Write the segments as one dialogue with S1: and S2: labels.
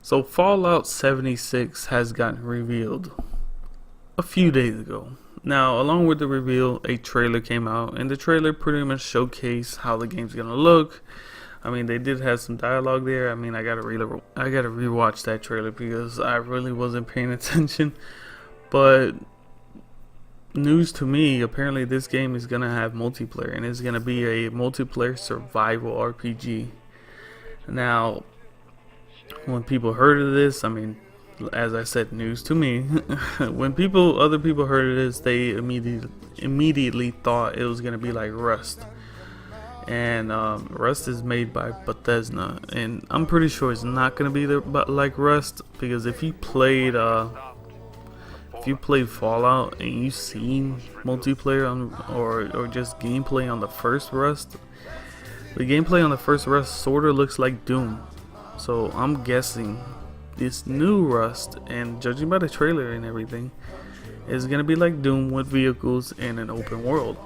S1: So Fallout 76 has gotten revealed a few days ago. Now, along with the reveal, a trailer came out, and the trailer pretty much showcased how the game's gonna look. I mean, they did have some dialogue there. I mean, I gotta rewatch that trailer because I really wasn't paying attention. But news to me, apparently this game is gonna have multiplayer, and it's gonna be a multiplayer survival RPG. Now, when people heard of this, I mean, as I said, news to me. When other people heard of this, they immediately thought it was gonna be like Rust, and Rust is made by Bethesda, and I'm pretty sure it's not gonna be like Rust, because if you played Fallout and you've seen multiplayer or just gameplay on the first Rust, the gameplay on the first Rust sort of looks like Doom. So I'm guessing this new Rust, and judging by the trailer and everything, is gonna be like Doom with vehicles and an open world.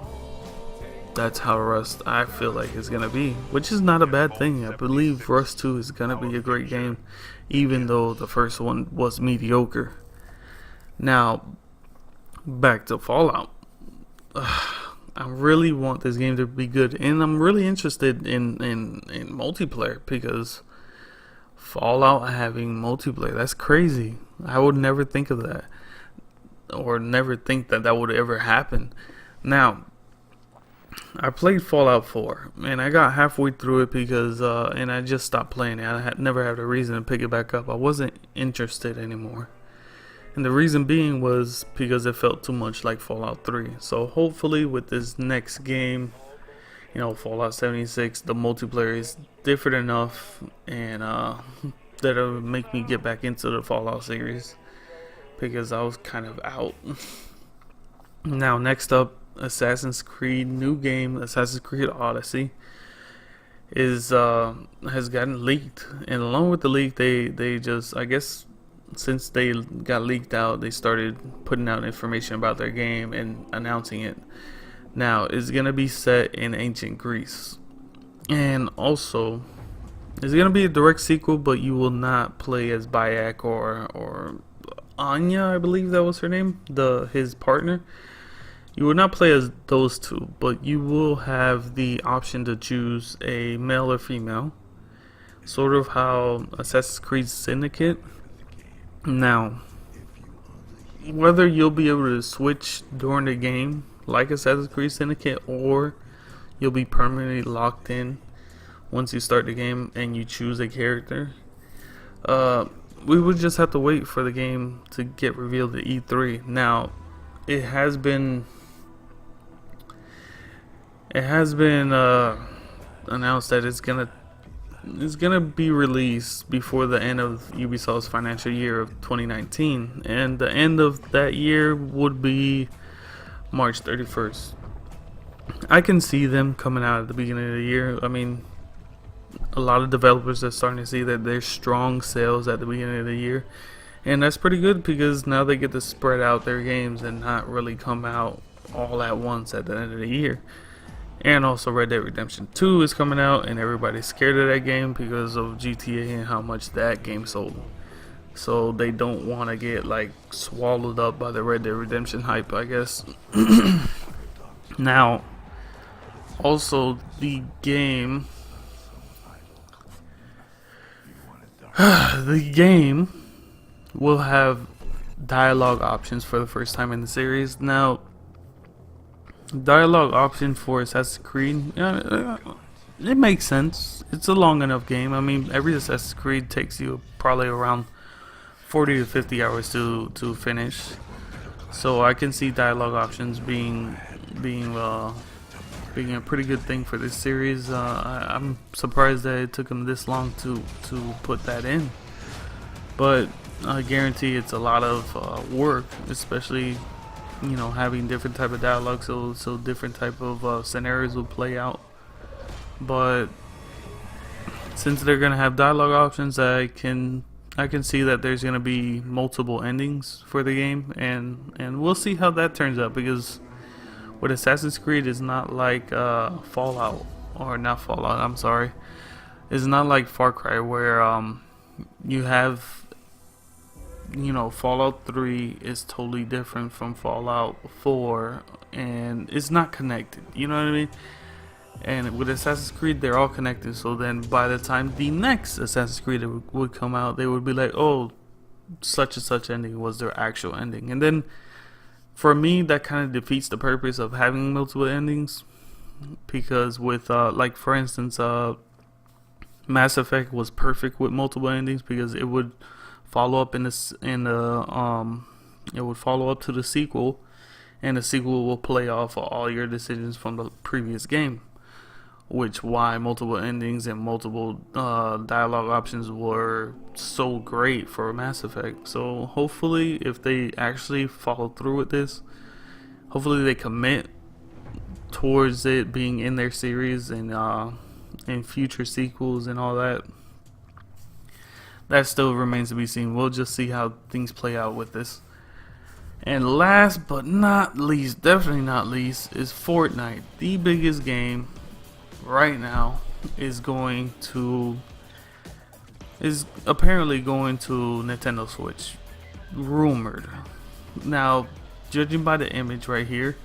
S1: That's how Rust, I feel like, is gonna be, which is not a bad thing. I believe Rust 2 is gonna be a great game, even though the first one was mediocre. Now, back to Fallout. I really want this game to be good, and I'm really interested in multiplayer, because Fallout having multiplayer, that's crazy. I would never think of that, or never think that that would ever happen. Now, I played Fallout 4, and I got halfway through it because and I just stopped playing it. I never had a reason to pick it back up. I wasn't interested anymore, and the reason being was because it felt too much like Fallout 3. So hopefully with this next game, you know, Fallout 76, the multiplayer is different enough, and that'll make me get back into the Fallout series, because I was kind of out. Now, next up, Assassin's Creed new game, Assassin's Creed Odyssey, has gotten leaked, and along with the leak, they just, I guess, since they got leaked out, they started putting out information about their game and announcing it. Now, it's gonna be set in ancient Greece, and also it's gonna be a direct sequel, but you will not play as Bayek or Anya, I believe that was her name, his partner. You will not play as those two, but you will have the option to choose a male or female, sort of how Assassin's Creed Syndicate. Now, whether you'll be able to switch during the game like Assassin's Creed Syndicate, or you'll be permanently locked in once you start the game and you choose a character, we would just have to wait for the game to get revealed at E3. Now, it has been announced that it's gonna be released before the end of Ubisoft's financial year of 2019, and the end of that year would be March 31st. I can see them coming out at the beginning of the year. I mean, a lot of developers are starting to see that there's strong sales at the beginning of the year, and that's pretty good, because now they get to spread out their games and not really come out all at once at the end of the year. And also, Red Dead Redemption 2 is coming out, and everybody's scared of that game because of GTA and how much that game sold. So they don't want to get like swallowed up by the Red Dead Redemption hype, I guess. Now, also the game will have dialogue options for the first time in the series. Now, dialogue option for Assassin's Creed, it makes sense. It's a long enough game. I mean, every Assassin's Creed takes you probably around 40 to 50 hours to finish, so I can see dialogue options being a pretty good thing for this series. I'm surprised that it took them this long to put that in, but I guarantee it's a lot of work, especially, you know, having different type of dialogue, so different type of scenarios will play out. But since they're gonna have dialogue options, I can see that there's gonna be multiple endings for the game, and we'll see how that turns out, because with Assassin's Creed, it's not like Fallout, or not Fallout, I'm sorry, it's not like Far Cry, where You have, Fallout 3 is totally different from Fallout 4, and it's not connected. You know what I mean? And with Assassin's Creed, they're all connected. So then, by the time the next Assassin's Creed would come out, they would be like, "Oh, such and such ending was their actual ending." And then, for me, that kind of defeats the purpose of having multiple endings, because with, like, for instance, Mass Effect was perfect with multiple endings because it would follow up it would follow up to the sequel, and the sequel will play off all your decisions from the previous game. Which why multiple endings and multiple dialogue options were so great for Mass Effect. So hopefully, if they actually follow through with this, hopefully they commit towards it being in their series and in future sequels and all that. That still remains to be seen. We'll just see how things play out with this. And last but not least, definitely not least, is Fortnite. The biggest game right now is apparently going to Nintendo Switch. Rumored. Now, judging by the image right here,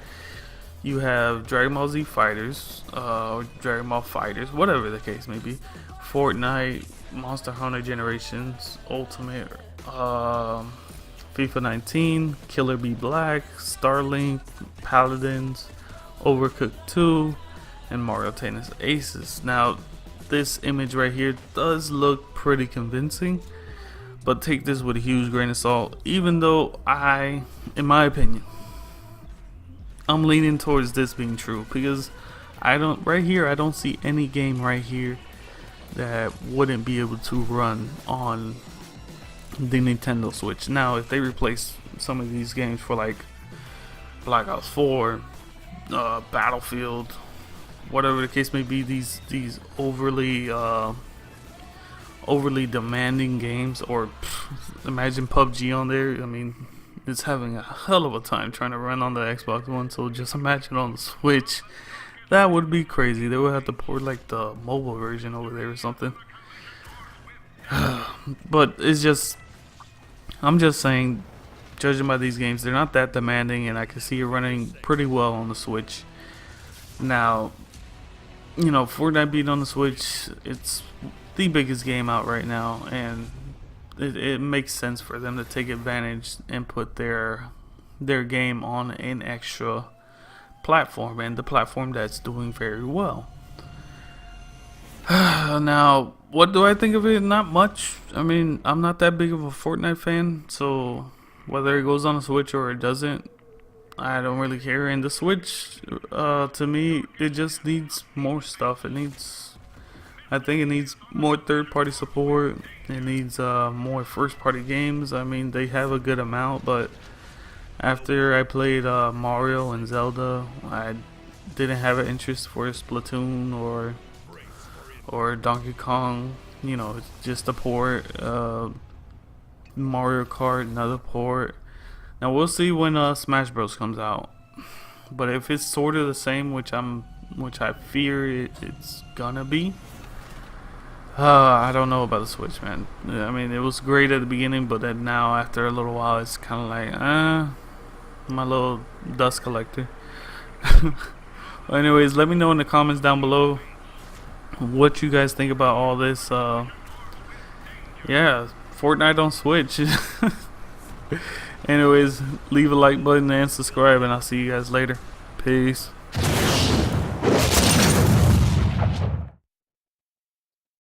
S1: you have Dragon Ball Z Fighters, or Dragon Ball Fighters, whatever the case may be, Fortnite, Monster Hunter Generations, Ultimate, FIFA 19, Killer Be Black, Starlink, Paladins, Overcooked 2, and Mario Tennis Aces. Now, this image right here does look pretty convincing, but take this with a huge grain of salt. Even though in my opinion, I'm leaning towards this being true, because I don't see any game right here that wouldn't be able to run on the Nintendo Switch. Now, if they replace some of these games for like Black Ops 4, Battlefield, whatever the case may be, these overly demanding games, or imagine PUBG on there. I mean, it's having a hell of a time trying to run on the Xbox One, so just imagine on the Switch. That would be crazy. They would have to port like the mobile version over there or something. But I'm just saying, judging by these games, they're not that demanding, and I can see it running pretty well on the Switch. Now, Fortnite being on the Switch, it's the biggest game out right now, and it makes sense for them to take advantage and put their game on an extra platform, and the platform that's doing very well. Now, what do I think of it? Not much. I mean, I'm not that big of a Fortnite fan, so whether it goes on the Switch or it doesn't, I don't really care. And the Switch, to me, it just needs more stuff. I think it needs more third-party support. It needs more first-party games. I mean, they have a good amount, but after I played Mario and Zelda, I didn't have an interest for Splatoon or Donkey Kong. It's just a port. Mario Kart, another port. Now we'll see when Smash Bros comes out. But if it's sort of the same, which I fear it's gonna be, I don't know about the Switch, man. I mean, it was great at the beginning, but then now after a little while, it's kind of like, my little dust collector. Well, anyways, let me know in the comments down below what you guys think about all this. Yeah, Fortnite on Switch. Anyways, leave a like button and subscribe, and I'll see you guys later. Peace.